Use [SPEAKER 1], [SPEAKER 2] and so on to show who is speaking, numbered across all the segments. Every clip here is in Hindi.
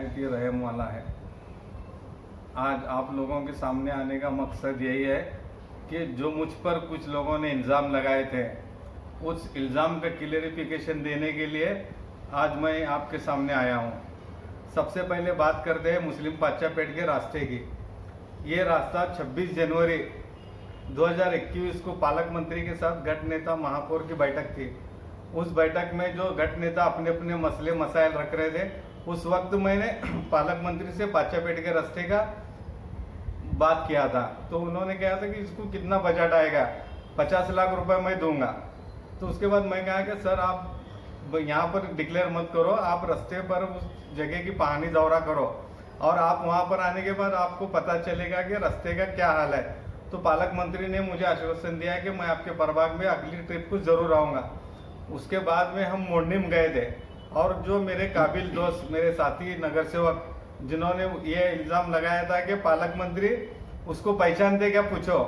[SPEAKER 1] नहायत ही रहम वाला है। आज आप लोगों के सामने आने का मकसद यही है कि जो मुझ पर कुछ लोगों ने इल्ज़ाम लगाए थे, उस इल्ज़ाम का क्लियरिफिकेशन देने के लिए आज मैं आपके सामने आया हूँ। सबसे पहले बात करते हैं मुस्लिम पाचापेट के रास्ते की। ये रास्ता 26 जनवरी 2021 को पालक मंत्री के साथ गट नेता महापौर की बैठक थी। उस बैठक में जो गट नेता अपने अपने मसले मसाइल रख रहे थे, उस वक्त मैंने पालक मंत्री से पाचापेट के रास्ते का बात किया था। तो उन्होंने कहा था कि इसको कितना बजट आएगा, 50 लाख रुपए मैं दूंगा। तो उसके बाद मैं कहा कि सर आप यहाँ पर डिक्लेयर मत करो, आप रास्ते पर उस जगह की पानी दौरा करो और आप वहाँ पर आने के बाद आपको पता चलेगा कि रास्ते का क्या हाल है। तो पालक मंत्री ने मुझे आश्वासन दिया कि मैं आपके प्रभाग में अगली ट्रिप को जरूर आऊँगा। उसके बाद में हम मोरनी में गए थे और जो मेरे काबिल दोस्त, मेरे साथी नगर सेवक, जिन्होंने ये इल्ज़ाम लगाया था कि पालक मंत्री उसको पहचानते क्या, पूछो।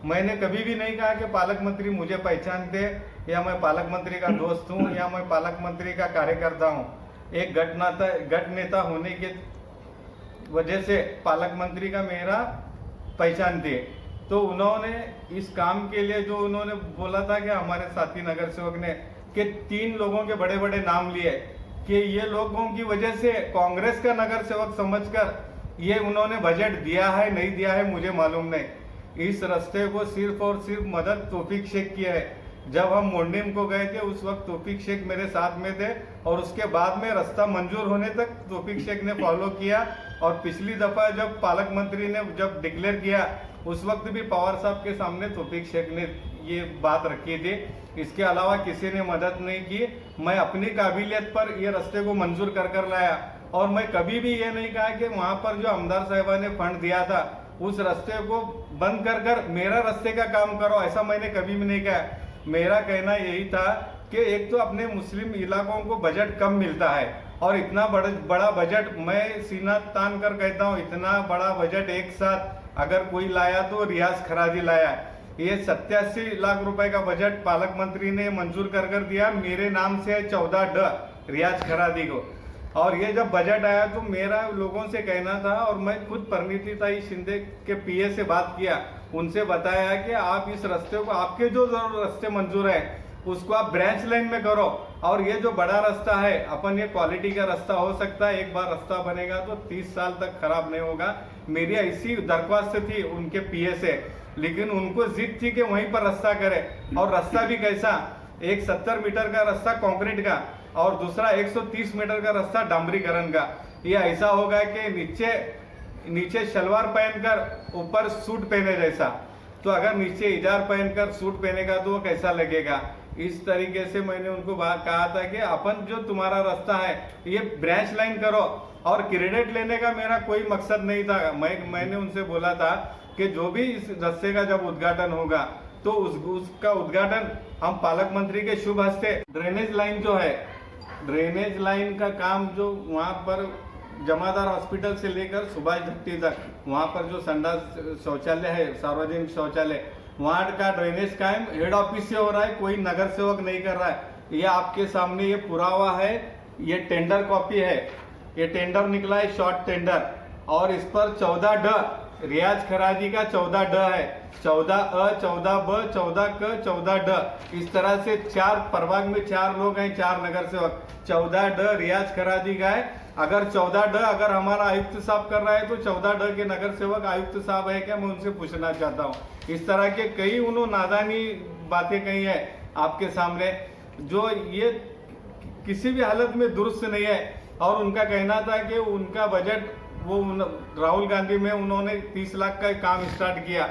[SPEAKER 1] मैंने कभी भी नहीं कहा कि पालक मंत्री मुझे पहचानते या मैं पालक मंत्री का दोस्त हूँ या मैं पालक मंत्री का कार्यकर्ता हूँ। एक गट नेता होने के वजह से पालक मंत्री का मेरा पहचानते। तो उन्होंने इस काम के लिए जो उन्होंने बोला था कि हमारे साथी नगर सेवक ने कि 3 लोगों के बड़े बड़े नाम लिए कि ये लोगों की वजह से कांग्रेस का नगर सेवक समझकर ये उन्होंने बजट दिया है नहीं दिया है मुझे मालूम नहीं। इस रास्ते को सिर्फ और सिर्फ मदद तौफीक शेख की है। जब हम मोरनीम को गए थे उस वक्त तौफीक शेख मेरे साथ में थे और उसके बाद में रास्ता मंजूर होने तक तौफीक शेख ने फॉलो किया। और पिछली दफा जब पालक मंत्री ने जब डिक्लेयर किया उस वक्त भी पवार साहब के सामने तौफीक शेख ने ये बात रखी थी। इसके अलावा किसी ने मदद नहीं की। मैं अपनी काबिलियत पर ये रास्ते को मंजूर कर लाया और मैं कभी भी ये नहीं कहा कि वहाँ पर जो आमदार साहिबा ने फंड दिया था उस रास्ते को बंद कर मेरा रास्ते का काम करो, ऐसा मैंने कभी भी नहीं कहा। मेरा कहना यही था कि एक तो अपने मुस्लिम इलाकों को बजट कम मिलता है और इतना बड़ा बजट, मैं सीना तान कर कहता हूँ, इतना बड़ा बजट एक साथ अगर कोई लाया तो रियाज खरादी लाया। ये 87 लाख रुपए का बजट पालक मंत्री ने मंजूर कर दिया। मेरे नाम से 14 रियाज खरादी को। और ये जब बजट आया तो मेरा लोगों से कहना था और मैं खुद परिणीति शिंदे के पीए से बात किया, उनसे बताया कि आप इस रास्ते को, आपके जो रास्ते मंजूर है उसको आप ब्रांच लाइन में करो और ये जो बड़ा रास्ता है अपन ये क्वालिटी का रास्ता हो सकता है, एक बार रास्ता बनेगा तो 30 साल तक खराब नहीं होगा। मेरी ऐसी दरख्वास्त थी उनके पीए से, लेकिन उनको जिद थी कि वहीं पर रास्ता करे। और रास्ता भी कैसा, एक 70 मीटर का रास्ता कंक्रीट का और दूसरा 130 मीटर का रास्ता डामरीकरण का। ये ऐसा होगा कि नीचे शलवार पहनकर ऊपर सूट पहने जैसा, तो अगर नीचे इजार पहनकर सूट पहनेगा तो वो कैसा लगेगा। इस तरीके से मैंने उनको कहा था कि अपन जो तुम्हारा रास्ता है ये ब्रांच लाइन करो और क्रेडिट लेने का मेरा कोई मकसद नहीं था। मैंने उनसे बोला था कि जो भी इस रास्ते का जब उद्घाटन होगा तो उसका उद्घाटन हम पालक मंत्री के शुभ हस्ते, ड्रेनेज लाइन जो है, ड्रेनेज लाइन का काम जो वहाँ पर जमादार हॉस्पिटल से लेकर सुभाष भट्टी तक, वहाँ पर जो संडास शौचालय है, सार्वजनिक शौचालय, वहाँ का ड्रेनेज काम हेड ऑफिस से हो रहा है, कोई नगर सेवक नहीं कर रहा है। ये आपके सामने ये पुरावा है, ये टेंडर कॉपी है, ये टेंडर निकला है, शॉर्ट टेंडर, और इस पर 14 रियाज खराजी का 14 है, 14 14 14 इस तरह से 4 प्रभाग में 4 लोग हैं, 4 नगर सेवक, 14 रियाज खराजी का है। अगर 14 अगर हमारा आयुक्त साहब कर रहा है तो 14 के नगर सेवक आयुक्त साहब है क्या, मैं उनसे पूछना चाहता हूँ। इस तरह के कई उन्होंने नादानी बातें कही है आपके सामने जो ये किसी भी हालत में दुरुस्त नहीं है। और उनका कहना था कि उनका बजट वो राहुल गांधी में उन्होंने 30 लाख का काम स्टार्ट किया।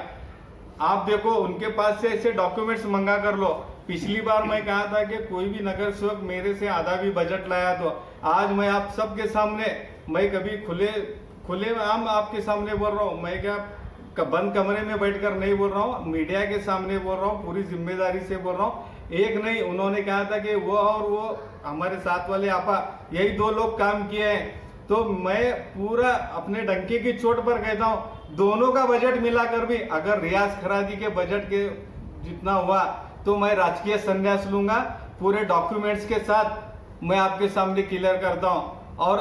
[SPEAKER 1] आप देखो उनके पास से ऐसे डॉक्यूमेंट्स मंगा कर लो। पिछली बार मैं कहा था कि कोई भी नगर सेवक मेरे से आधा भी बजट लाया तो आज मैं आप सबके सामने, मैं कभी खुले आम आपके सामने बोल रहा हूँ, मैं क्या बंद कमरे में बैठकर नहीं बोल रहा हूँ, मीडिया के सामने बोल रहा हूँ, पूरी जिम्मेदारी से बोल रहा हूँ। एक नहीं, उन्होंने कहा था कि वो और वो हमारे साथ वाले आपा, यही 2 लोग काम किए हैं। तो मैं पूरा अपने डंके की चोट पर कहता हूँ, दोनों का बजट मिलाकर भी अगर रियाज खराजी के बजट के जितना हुआ तो मैं राजकीय संन्यास लूंगा। पूरे डॉक्यूमेंट्स के साथ मैं आपके सामने क्लियर करता हूँ। और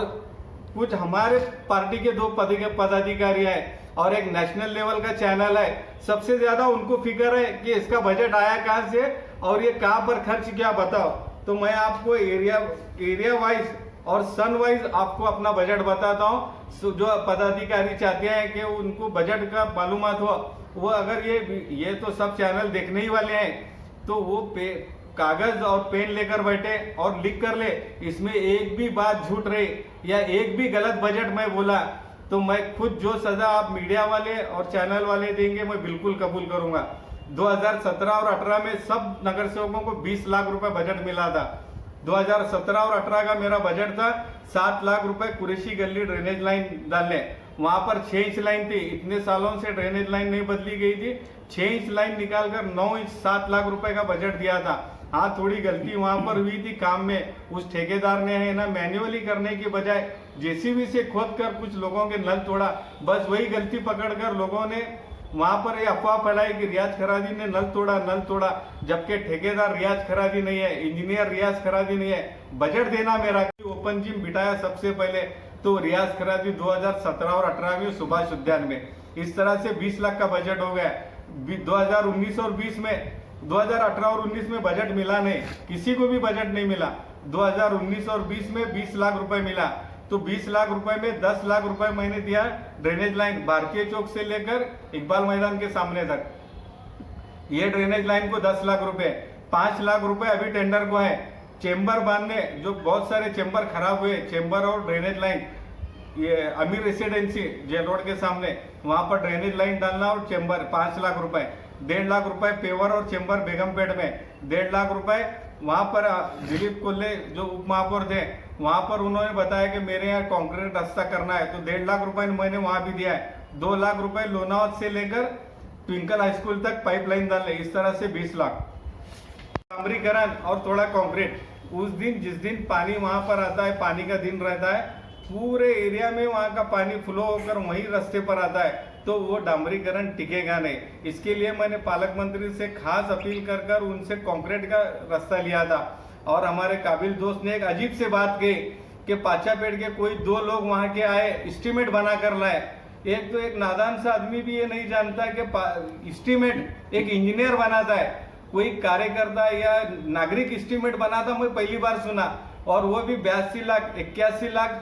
[SPEAKER 1] कुछ हमारे पार्टी के 2 पदाधिकारी हैं और एक नेशनल लेवल का चैनल है। सबसे ज्यादा उनको फिक्र है कि इसका बजट आया कहां से और ये कहां पर खर्च किया, बताओ। तो मैं आपको एरिया वाइज और सन वाइज आपको अपना बजट बताता हूँ। जो पदाधिकारी चाहते हैं कि उनको बजट का मालूमात हो, वो अगर ये तो सब चैनल देखने ही वाले हैं, तो वो कागज और पेन लेकर बैठे और लिख कर ले, इसमें एक भी बात झूठ रही या एक भी गलत बजट मैं बोला तो मैं खुद जो सजा आप मीडिया वाले और चैनल वाले देंगे मैं बिल्कुल कबूल करूंगा। 2017 और 18 में सब नगर सेवकों को 20 लाख रुपए बजट मिला था। 2017 और 18 का मेरा बजट था 7 लाख रुपए कुरेशी गली ड्रेनेज लाइन डालने। वहां पर 6 इंच लाइन थी, इतने सालों से ड्रेनेज लाइन नहीं बदली गई थी। 6 इंच लाइन निकालकर 9 इंच 7 लाख रुपए का बजट दिया था। हाँ, थोड़ी गलती वहां पर हुई थी काम में, उस ठेकेदार ने है ना मैन्युअली करने की बजाय जेसीबी से खोद कर कुछ लोगों के नल तोड़ा। बस वही गलती पकड़कर लोगों ने वहां पर ये अफवाह फैलाई कि रियाज खरादी ने नल तोड़ा, जबकि ठेकेदार रियाज खरादी नहीं है, इंजीनियर रियाज खरादी नहीं है। बजट देना मेरा, ओपन जिम बिठाया सबसे पहले तो रियाज खरादी 2017 और 18 में सुभाष उद्यान में। इस तरह से 20 लाख का बजट हो गया। 2019 और 20 में 2018 और 19 में बजट मिला नहीं, किसी को भी बजट नहीं मिला। 2019 और 20 में 20 लाख रुपए मिला, तो 20 लाख रुपए में 10 लाख रुपए मैंने दिया ड्रेनेज लाइन भारतीय चौक से लेकर इकबाल मैदान के सामने तक। ये ड्रेनेज लाइन को 10 लाख रुपए, 5 लाख रुपए अभी टेंडर को है। चेंबर बांधने, जो बहुत सारे चेंबर खराब हुए, चेंबर और ड्रेनेज लाइन, ये अमीर रेसिडेंसी जेल रोड के सामने, वहां पर ड्रेनेज लाइन डालना और चेंबर 5 लाख रुपए। 1.5 लाख रुपए पेवर और चेंबर बेगमपेट में, 1.5 लाख रुपए वहां पर दिलीप कोल्ले जो उप महापौर थे, वहां पर उन्होंने बताया कि मेरे यहाँ कंक्रीट रास्ता करना है, तो 1.5 लाख रुपए मैंने वहां भी दिया है। 2 लाख रुपए लोनावत से लेकर ट्विंकल हाई स्कूल तक पाइपलाइन डालने, इस तरह से 20 लाख। डामरीकरण और थोड़ा कंक्रीट, उस दिन जिस दिन पानी वहां पर आता है, पानी का दिन रहता है, पूरे एरिया में वहां का पानी फ्लो होकर वही रास्ते पर आता है, तो वो डामरीकरण टिकेगा नहीं। इसके लिए मैंने पालक मंत्री से खास अपील कर उनसे कंक्रीट का रास्ता लिया था। और हमारे काबिल दोस्त ने एक अजीब से बात कही कि पाचापेड़ के कोई 2 लोग वहां के आए, एस्टीमेट बना कर लाए। एक तो एक नादान सा आदमी भी ये नहीं जानता कि एस्टीमेट एक इंजीनियर बनाता है, कोई कार्यकर्ता या नागरिक एस्टीमेट बनाता, मैं पहली बार सुना। और वो भी 82 लाख 81 लाख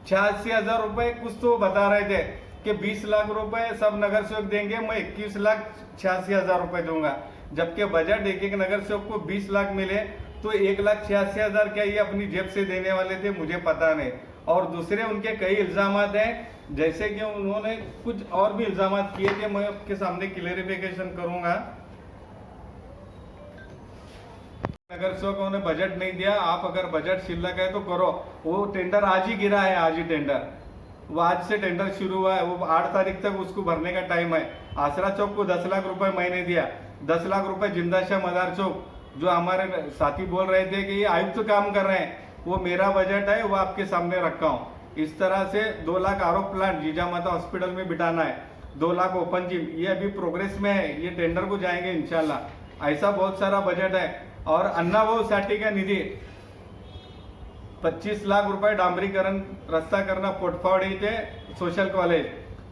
[SPEAKER 1] 86 हजार रुपए कुछ तो बता रहे थे कि 20 लाख रुपए सब नगर सेवक देंगे, मैं 21 लाख 86 हजार रुपए दूंगा। जबकि बजट एक नगर सेवक को 20 लाख मिले, तो 1,86,000 क्या ये अपनी जेब से देने वाले थे, मुझे पता नहीं। और दूसरे उनके कई इल्जाम हैं, जैसे कि उन्होंने कुछ और भी इल्जाम किए थे, मैं आपके सामने क्लियरिफिकेशन करूंगा। नगर सेवकों ने बजट नहीं दिया, आप अगर बजट शिल्लक है तो करो। वो टेंडर आज ही गिरा है, आज ही टेंडर, वो आज से टेंडर शुरू हुआ है, वो 8 तारीख तक उसको भरने का टाइम है। आसरा चौक को 10 लाख रुपए मैंने दिया, 10 लाख रुपए जिंदाशाह मदार चौक, जो हमारे साथी बोल रहे थे कि ये आयुक्त काम कर रहे हैं, वो मेरा बजट है, वो आपके सामने रखा हूँ। इस तरह से 2 लाख आरोप प्लांट जीजा माता हॉस्पिटल में बिठाना है, 2 लाख ओपन जिम, ये अभी प्रोग्रेस में है, ये टेंडर को जाएंगे इंशाल्लाह। ऐसा बहुत सारा बजट है। और अन्ना भाऊ साठी का निधि 25 लाख रुपए डामरीकरण रास्ता करना पोटफावड़ी थे सोशल कॉलेज,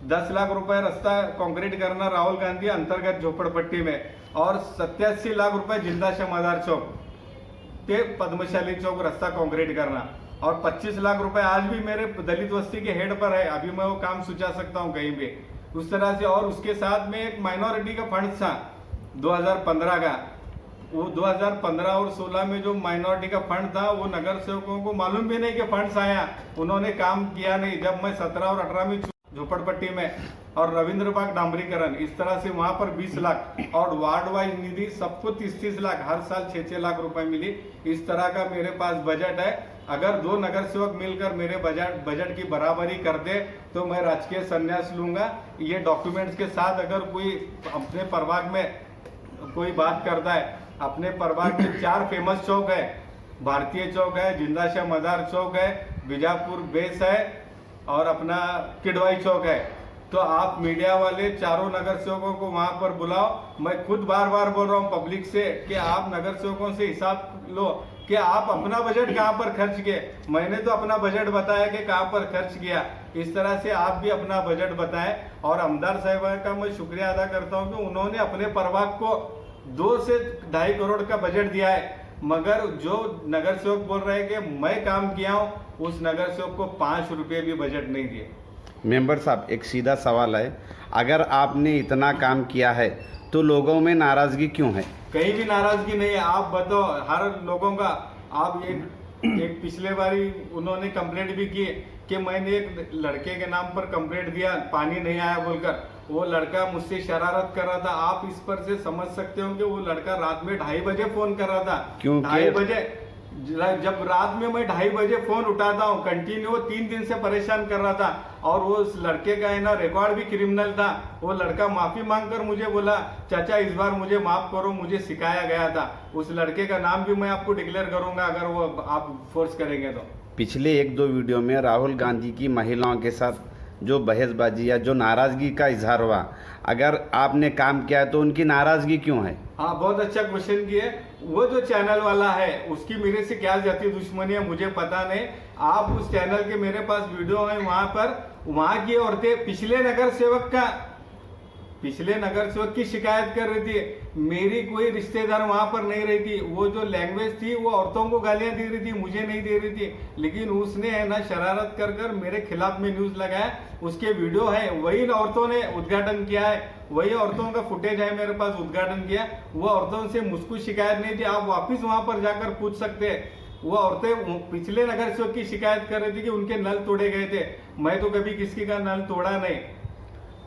[SPEAKER 1] 10 लाख रुपए रास्ता कंक्रीट करना राहुल गांधी अंतर्गत झोपड़पट्टी में, और 87 लाख रुपए जिंदाशाह मदार चौक ते पद्मशाली चौक रास्ता कंक्रीट करना, और 25 लाख रुपए आज भी मेरे दलित बस्ती के हेड पर है, अभी मैं वो काम सुचा सकता हूँ कहीं भी उस तरह से। और उसके साथ में एक माइनॉरिटी का फंड था 2015 का, वो 2015 और 16 में जो माइनॉरिटी का फंड था, वो नगर सेवकों को मालूम भी नहीं कि फंड्स आया, उन्होंने काम किया नहीं। जब मैं 17 और 18 में झोपड़पट्टी में, और रविंद्र बाग डामरीकरण, इस तरह से वहां पर 20 लाख, और वार्ड वाइज निधि सबको 30-30 लाख, हर साल 6-6 लाख रुपए मिली। इस तरह का मेरे पास बजट है। अगर 2 नगर सेवक मिलकर मेरे बजट की बराबरी कर दे तो मैं राजकीय संन्यास लूंगा। ये डॉक्यूमेंट्स के साथ अगर कोई अपने प्रभाग में कोई बात करता है, अपने प्रभाग में 4 फेमस चौक है, भारतीय चौक है, जिंदाशाह मदार चौक है, बीजापुर बेस है, और अपना किडवाई चौक है, तो आप मीडिया वाले चारों नगर सेवकों को वहां पर बुलाओ। मैं खुद बार बार बोल रहा हूं पब्लिक से कि आप नगर सेवकों से हिसाब लो कि आप अपना बजट कहाँ पर खर्च किए। मैंने तो अपना बजट बताया कि कहाँ पर खर्च किया, इस तरह से आप भी अपना बजट बताएं। और आमदार साहब का मैं शुक्रिया अदा करता हूँ कि उन्होंने अपने प्रभाग को 2 से 2.5 करोड़ का बजट दिया है, मगर जो नगर सेवक बोल रहे हैं कि मैं काम किया हूँ, उस नगर सेवक को 5 रुपये भी बजट नहीं दिए।
[SPEAKER 2] मेंबर साहब, एक सीधा सवाल है, अगर आपने इतना काम किया है तो लोगों में नाराजगी क्यों है?
[SPEAKER 1] कहीं भी नाराजगी नहीं है। आप बताओ, हर लोगों का आप एक पिछले बारी उन्होंने कंप्लेंट भी की कि मैंने एक लड़के के नाम पर कंप्लेंट दिया, पानी नहीं आया बोलकर। वो लड़का मुझसे शरारत कर रहा था। आप इस पर से समझ सकते हो कि वो लड़का रात में 2:30 बजे फोन कर रहा था।
[SPEAKER 2] क्यों?
[SPEAKER 1] 2:30 बजे, जब रात में मैं 2:30 बजे फोन उठाता हूँ, कंटिन्यू वो 3 दिन से परेशान कर रहा था। और वो उस लड़के का है ना रिकॉर्ड भी क्रिमिनल था। वो लड़का माफी मांगकर मुझे बोला, चाचा इस बार मुझे माफ करो, मुझे सिखाया गया था। उस लड़के का नाम भी मैं आपको डिक्लेयर करूंगा अगर वो आप फोर्स करेंगे तो।
[SPEAKER 2] पिछले 1-2 वीडियो में राहुल गांधी की महिलाओं के साथ जो बहसबाजी या जो नाराजगी का इजहार हुआ, अगर आपने काम किया है तो उनकी नाराजगी क्यों है?
[SPEAKER 1] हाँ, बहुत अच्छा क्वेश्चन किए। वो जो चैनल वाला है उसकी मेरे से क्या जाती दुश्मनी है मुझे पता नहीं। आप उस चैनल के मेरे पास वीडियो है, वहां की औरतें पिछले नगर सेवक की शिकायत कर रही थी। मेरी कोई रिश्तेदार वहां पर नहीं रही थी। वो जो लैंग्वेज थी वो औरतों को गालियां दे रही थी, मुझे नहीं दे रही थी। लेकिन उसने है ना शरारत कर मेरे खिलाफ में न्यूज लगाया। उसके वीडियो है, वही औरतों ने उद्घाटन किया है, वही औरतों का फुटेज है मेरे पास, उद्घाटन किया। वो औरतों से मुझको शिकायत नहीं थी। आप वापिस वहां पर जाकर पूछ सकते हैं। वो औरतें पिछले नगर सेवक की शिकायत कर रही थी कि उनके नल तोड़े गए थे। मैं तो कभी किसी का नल तोड़ा नहीं।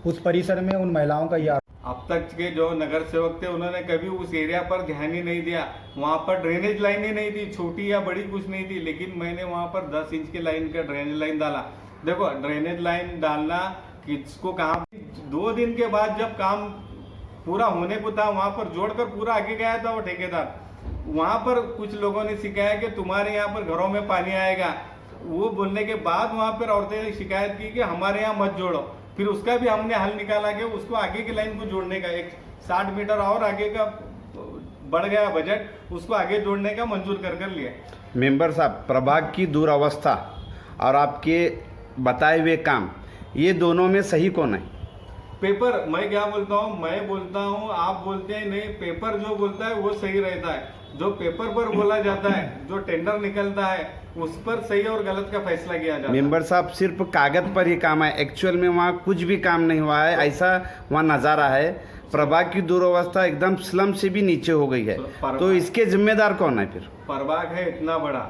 [SPEAKER 3] उस परिसर में उन महिलाओं का यह
[SPEAKER 1] अब तक के जो नगर सेवक थे उन्होंने कभी उस एरिया पर ध्यान ही नहीं दिया। वहां पर ड्रेनेज लाइन ही नहीं थी, छोटी या बड़ी कुछ नहीं थी। लेकिन मैंने वहां पर 10 इंच की लाइन का ड्रेनेज लाइन डाला। देखो, ड्रेनेज लाइन डालना किसको कहा, 2 दिन के बाद जब काम पूरा होने को था वहां पर जोड़कर पूरा आगे गया था वो ठेकेदार। वहां पर कुछ लोगों ने सिखाया कि तुम्हारे यहाँ पर घरों में पानी आएगा। वो बोलने के बाद वहां पर औरतें ने शिकायत की कि हमारे यहाँ मत जोड़ो। फिर उसका भी हमने हल निकाला कि उसको आगे की लाइन को जोड़ने का, एक 60 मीटर और आगे का बढ़ गया बजट, उसको आगे जोड़ने का मंजूर कर लिया।
[SPEAKER 2] मेंबर साहब, प्रभाग की दुरावस्था और आपके बताए हुए काम, ये दोनों में सही कौन है?
[SPEAKER 1] पेपर, मैं क्या बोलता हूँ, मैं बोलता हूँ, आप बोलते हैं नहीं। पेपर जो बोलता है वो सही रहता है। जो पेपर पर बोला जाता है, जो टेंडर निकलता है, उस पर सही और गलत का फैसला किया जाता है।
[SPEAKER 2] मेंबर साहब, सिर्फ कागज पर ही काम है, एक्चुअल में वहाँ कुछ भी काम नहीं हुआ है, ऐसा वहाँ नज़ारा है। प्रभाग की दुरावस्था एकदम स्लम से भी नीचे हो गई है, तो इसके जिम्मेदार कौन है फिर?
[SPEAKER 1] प्रभाग है इतना बड़ा,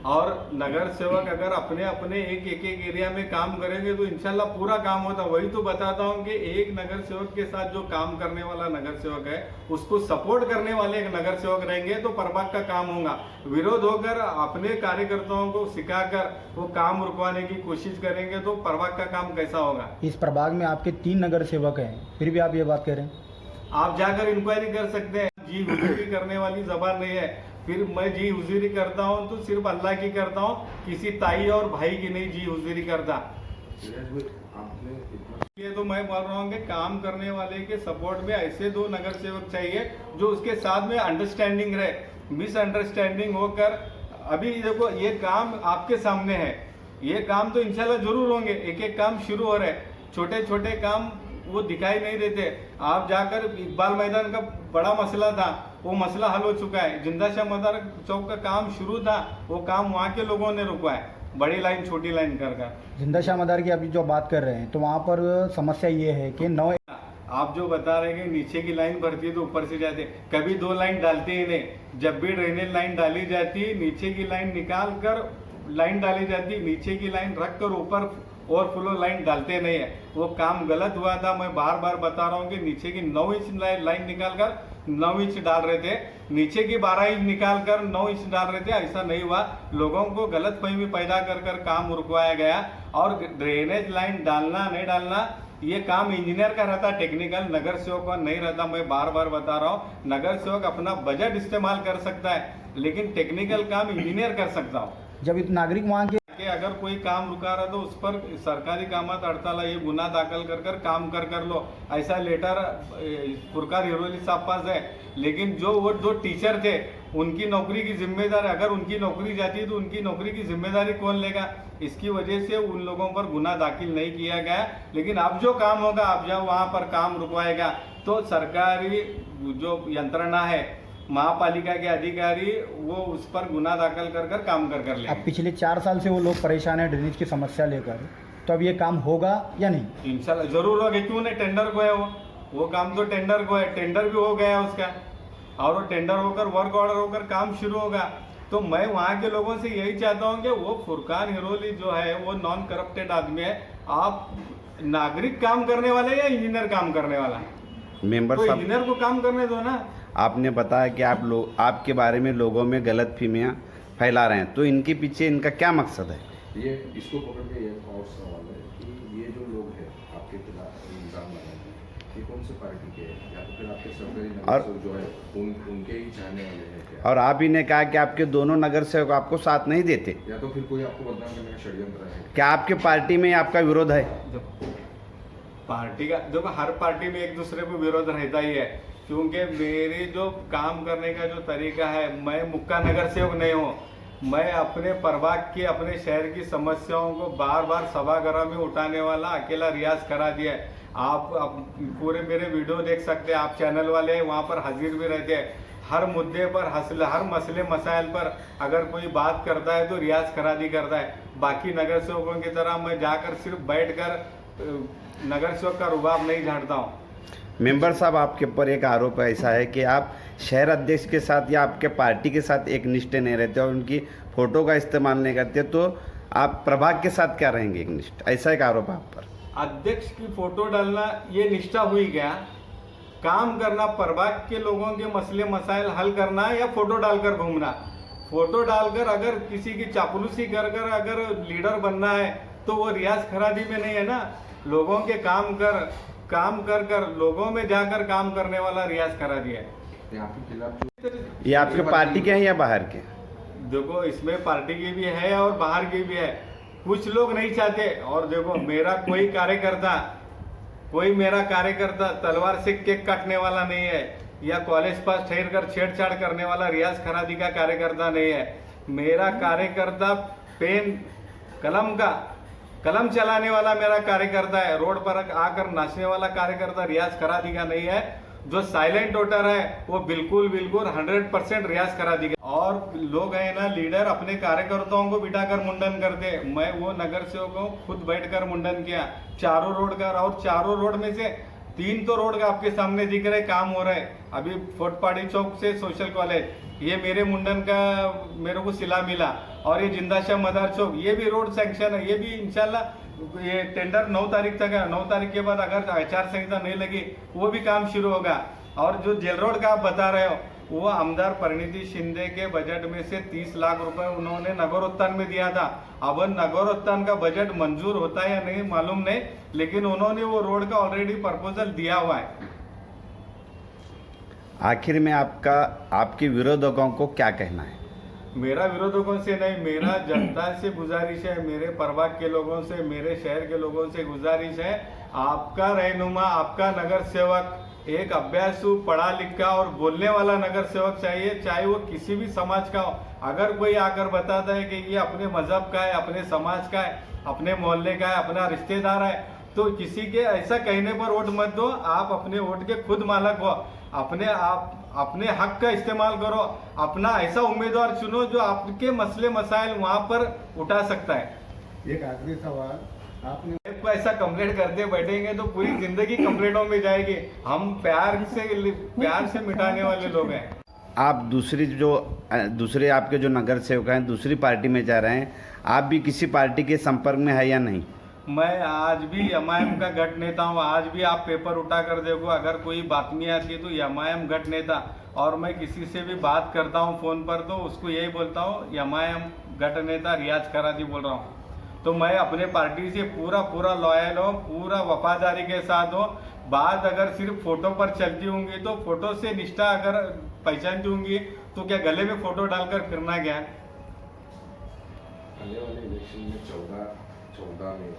[SPEAKER 1] और नगर सेवक अगर अपने अपने एक एरिया में काम करेंगे तो इंशाल्लाह पूरा काम होता। वही तो बताता हूँ कि एक नगर सेवक के साथ जो काम करने वाला नगर सेवक है, उसको सपोर्ट करने वाले एक नगर सेवक रहेंगे तो प्रभाग का काम होगा। विरोध होकर अपने कार्यकर्ताओं को सिखाकर वो काम रुकवाने की कोशिश करेंगे तो प्रभाग का काम कैसा होगा?
[SPEAKER 3] इस प्रभाग में आपके 3 नगर सेवक हैं, फिर भी आप ये बात कह रहे हैं।
[SPEAKER 1] आप जाकर इंक्वायरी कर सकते हैं। जी हुजूरी करने वाली जबान नहीं है। फिर मैं जी हुजूरी करता हूँ तो सिर्फ अल्लाह की करता हूँ, किसी ताई और भाई की नहीं जी हुजूरी करता। ये तो मैं बोल रहा हूँ कि काम करने वाले के सपोर्ट में ऐसे 2 नगर सेवक चाहिए जो उसके साथ में अंडरस्टैंडिंग रहे। मिसअंडरस्टैंडिंग होकर, अभी देखो ये काम आपके सामने है, ये काम तो इंशाल्लाह जरूर होंगे। एक एक काम शुरू हो रहे, छोटे छोटे काम वो दिखाई नहीं देते। आप जाकर इकबाल मैदान का बड़ा मसला था, वो मसला हल हो चुका है। जिंदा शाह मदार चौक का काम शुरू था, वो काम वहाँ के लोगों ने रुकवा है, बड़ी लाइन छोटी लाइन कर।
[SPEAKER 3] जिंदा शाह मदार की अभी जो बात कर रहे हैं, तो वहाँ पर समस्या ये है कि 9
[SPEAKER 1] आप जो बता रहे हैं नीचे की लाइन भरती है तो ऊपर से जाते, कभी 2 लाइन डालते ही नहीं। जब भी ड्रेनेज लाइन डाली जाती, नीचे की लाइन निकाल कर लाइन डाली जाती, नीचे की लाइन रख कर ऊपर और फ्लो लाइन डालते नहीं है। वो काम गलत हुआ था। मैं बार बार बता रहा हूँ कि नीचे की 9 इंच लाइन निकाल कर 9 इंच डाल रहे थे, नीचे की 12 इंच निकाल कर 9 इंच डाल रहे थे। ऐसा नहीं हुआ, लोगों को गलत फहमी पैदा कर काम रुकवाया गया। और ड्रेनेज लाइन डालना नहीं डालना ये काम इंजीनियर का रहता, टेक्निकल नगर सेवक का नहीं रहता। मैं बार बार बता रहा हूँ, नगर सेवक अपना बजट इस्तेमाल कर सकता है, लेकिन टेक्निकल काम इंजीनियर कर सकता हूँ।
[SPEAKER 3] जब नागरिक वहाँ के
[SPEAKER 1] अगर कोई काम रुका रहा तो उस पर सरकारी कामात अड़ताला ये गुना दाखिल कर काम कर लो, ऐसा लेटर फुरकार हिरोली साहब पास है। लेकिन जो वो 2 टीचर थे उनकी नौकरी की जिम्मेदारी, अगर उनकी नौकरी जाती है तो उनकी नौकरी की जिम्मेदारी कौन लेगा? इसकी वजह से उन लोगों पर गुना दाखिल नहीं किया गया। लेकिन अब जो काम होगा, अब जब वहाँ पर काम रुकवाएगा तो सरकारी जो यंत्रणा है, महापालिका के अधिकारी, वो उस पर गुना दाखिल कर कर काम कर
[SPEAKER 3] अब
[SPEAKER 1] लेंगे।
[SPEAKER 3] पिछले 4 साल से वो लोग परेशान हैं ड्रेनेज की समस्या लेकर, तो अब ये काम होगा या नहीं?
[SPEAKER 1] इंशाल्लाह जरूर होगा, क्यों नहीं? टेंडर को है वो काम तो टेंडर को है, टेंडर भी हो गया उसका, और वो टेंडर होकर वर्क ऑर्डर होकर काम शुरू होगा। तो मैं वहाँ के लोगों से यही चाहता हूँ कि वो फुरकान हिरोली जो है वो नॉन करप्टेड आदमी है। आप नागरिक काम करने वाला है या इंजीनियर काम करने वाला है?
[SPEAKER 2] मेंबर
[SPEAKER 1] तो
[SPEAKER 2] साहब,
[SPEAKER 1] इंजीनियर को काम करने दो ना।
[SPEAKER 2] आपने बताया कि आप लोग आपके बारे में लोगों में गलत फहमियाँ फैला रहे हैं, तो इनके पीछे इनका क्या मकसद है?
[SPEAKER 4] ये इसको पकड़ के ये और सवाल है कि ये जो लोग हैं आपके खिलाफ इल्जाम लगाएंगे, ये कौन सी पार्टी के हैं, या तो फिर आपके सरकारी नगर सेवक जो है उनके ही चाहने वाले हैं क्या?
[SPEAKER 2] और आप ही ने कहा कि आपके दोनों नगर सेवक आपको साथ नहीं देते,
[SPEAKER 4] या तो फिर कोई आपको बदनाम करने का षड्यंत्र है?
[SPEAKER 2] क्या आपके पार्टी में आपका विरोध है?
[SPEAKER 1] पार्टी का देखो, हर पार्टी में एक दूसरे को विरोध रहता ही है, क्योंकि मेरे जो काम करने का जो तरीका है, मैं मुक्का नगर सेवक नहीं हूँ। मैं अपने प्रभाग की, अपने शहर की समस्याओं को बार बार सभागृह में उठाने वाला अकेला रियाज करा दिया है। आप पूरे मेरे वीडियो देख सकते हैं, आप चैनल वाले हैं, वहाँ पर हाजिर भी रहते हैं। हर मुद्दे पर, हर मसले मसाइल पर अगर कोई बात करता है तो रियाज करादी करता है। बाकी नगर सेवकों की तरह मैं जाकर सिर्फ बैठकर नगर सेवक का रुबाब नहीं झाड़ता हूँ।
[SPEAKER 2] मेंबर साहब, आपके ऊपर एक आरोप ऐसा है कि आप शहर अध्यक्ष के साथ या आपके पार्टी के साथ एक निष्ठ नहीं रहते और उनकी फोटो का इस्तेमाल नहीं करते, तो आप प्रभाग के साथ क्या रहेंगे एक निष्ठ? ऐसा एक आरोप है आप पर।
[SPEAKER 1] अध्यक्ष की फोटो डालना ये निष्ठा हुई क्या? काम करना, प्रभाग के लोगों के मसले मसाइल हल करना, या फोटो डालकर घूमना? फोटो डालकर अगर किसी की चापलूसी कर कर अगर लीडर बनना है तो वो रियाज खरादी में नहीं है ना। लोगों के काम कर लोगों में जाकर काम करने वाला रियाज करा दिया है।
[SPEAKER 4] ये आपके खिलाफ जो
[SPEAKER 2] ये आपके पार्टी के हैं या बाहर के?
[SPEAKER 1] देखो, इसमें पार्टी की भी है और बाहर की भी है। कुछ लोग नहीं चाहते, और देखो मेरा कार्यकर्ता तलवार से केक काटने वाला नहीं है, या कॉलेज पास ठहर कर छेड़छाड़ करने वाला रियाज खरादी का कार्यकर्ता नहीं है। मेरा कार्यकर्ता पेन कलम चलाने वाला मेरा कार्यकर्ता है। रोड पर आकर नाचने वाला कार्यकर्ता रियाज खरादी का नहीं है। जो साइलेंट वोटर है वो बिल्कुल 100% रियाज करा दी गई। और लोग हैं ना, लीडर अपने कार्यकर्ताओं को बिठाकर मुंडन करते। मैं वो नगर सेवक को खुद बैठकर मुंडन किया, चारों रोड का, और चारों रोड में से 3 तो रोड का आपके सामने दिख रहे, काम हो रहा है। अभी फोर्टपाड़ी चौक से सोशल कॉलेज, ये मेरे मुंडन का मेरे को सिला मिला। और ये जिंदाशाह मदार चौक, ये भी रोड सैंक्शन है। ये भी इंशाल्लाह ये टेंडर 9 तारीख तक है। 9 तारीख के बाद अगर आचार संहिता नहीं लगी वो भी काम शुरू होगा। और जो जेल रोड का आप बता रहे हो, वो आमदार परिणीति शिंदे के बजट में से 30 लाख रुपए उन्होंने नगरोत्थान में दिया था। अब नगरोत्थान का बजट मंजूर होता है या नहीं मालूम नहीं, लेकिन उन्होंने वो रोड का ऑलरेडी प्रपोजल दिया हुआ है।
[SPEAKER 2] आखिर में आपके विरोधकों को क्या कहना है?
[SPEAKER 1] मेरा विरोधकों से नहीं, मेरा जनता से गुजारिश है, मेरे प्रभाग के लोगों से, मेरे शहर के लोगों से गुजारिश है, आपका रहनुमा, आपका नगर सेवक एक अभ्यासु, पढ़ा लिखा और बोलने वाला नगर सेवक चाहिए, चाहे वो किसी भी समाज का हो। अगर कोई आकर बताता है कि ये अपने मजहब का है, अपने समाज का है, अपने मोहल्ले का है, अपना रिश्तेदार है, तो किसी के ऐसा कहने पर वोट मत दो। आप अपने वोट के खुद मालक हो, अपने हक का इस्तेमाल करो, अपना ऐसा उम्मीदवार चुनो जो आपके मसले मसाइल वहां पर उठा सकता है।
[SPEAKER 3] एक आखिरी सवाल, आपने
[SPEAKER 1] ऐसा कंप्लेंट करते बैठेंगे तो पूरी जिंदगी कंप्लेंटों में जाएगी। हम प्यार से मिटाने वाले लोग हैं।
[SPEAKER 2] आप दूसरे आपके जो नगर सेवक हैं दूसरी पार्टी में जा रहे हैं, आप भी किसी पार्टी के संपर्क में है या नहीं?
[SPEAKER 1] मैं आज भी एमआईएम का गठ नेता हूँ। आज भी आप पेपर उठा कर देखो, अगर कोई बातमी आती है तो एमआईएम गठ नेता। और मैं किसी से भी बात करता हूँ फोन पर तो उसको यही बोलता हूँ, एमआईएम गठ नेता रियाज करादी बोल रहा हूँ। तो मैं अपने पार्टी से पूरा लॉयल हूँ, पूरा वफादारी के साथ हूँ। बात अगर सिर्फ फोटो पर चलती होंगी तो फोटो से निष्ठा अगर पहचानती होंगी तो क्या गले में फोटो डालकर फिरना क्या?
[SPEAKER 4] आने वाले इलेक्शन में 14 में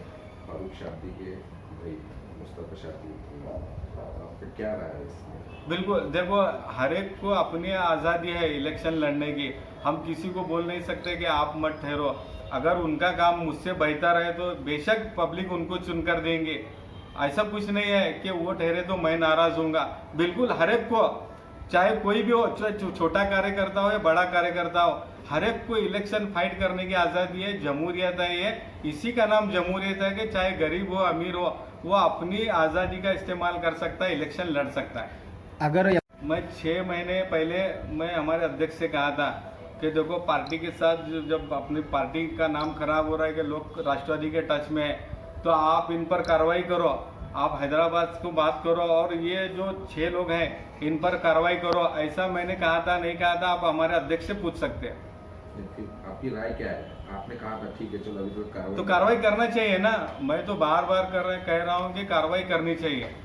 [SPEAKER 4] फारूक शाब्दी के भाई मुस्तफा शादी, आपका क्या राय है इसमें?
[SPEAKER 1] बिल्कुल, देखो हर एक को अपनी आज़ादी है इलेक्शन लड़ने की। हम किसी को बोल नहीं सकते कि आप मत ठहरो। अगर उनका काम मुझसे बेहतर है तो बेशक पब्लिक उनको चुनकर देंगे। ऐसा कुछ नहीं है कि वो ठहरे तो मैं नाराज हूँगा। बिल्कुल हर एक को, चाहे कोई भी हो, चाहे छोटा कार्यकर्ता हो या बड़ा कार्यकर्ता हो, हर एक को इलेक्शन फाइट करने की आज़ादी है, जमहूरियत है। ये इसी का नाम जमहूरियत है कि चाहे गरीब हो अमीर हो, वो अपनी आज़ादी का इस्तेमाल कर सकता है, इलेक्शन लड़ सकता है।
[SPEAKER 3] अगर
[SPEAKER 1] मैं 6 महीने पहले मैं हमारे अध्यक्ष से कहा था कि देखो पार्टी के साथ जब अपनी पार्टी का नाम खराब हो रहा है कि लोग राष्ट्रवादी के टच में है, तो आप इन पर कार्रवाई करो, आप हैदराबाद को बात करो और ये जो 6 लोग हैं इन पर कार्रवाई करो। ऐसा मैंने कहा था, नहीं कहा था, आप हमारे अध्यक्ष से पूछ सकते हैं।
[SPEAKER 4] आपकी राय क्या है? आपने कहा था ठीक है चलो अभी तो कार्रवाई
[SPEAKER 1] तो कार्रवाई करना चाहिए ना। मैं तो बार बार कह रहा हूँ कि कार्रवाई करनी चाहिए।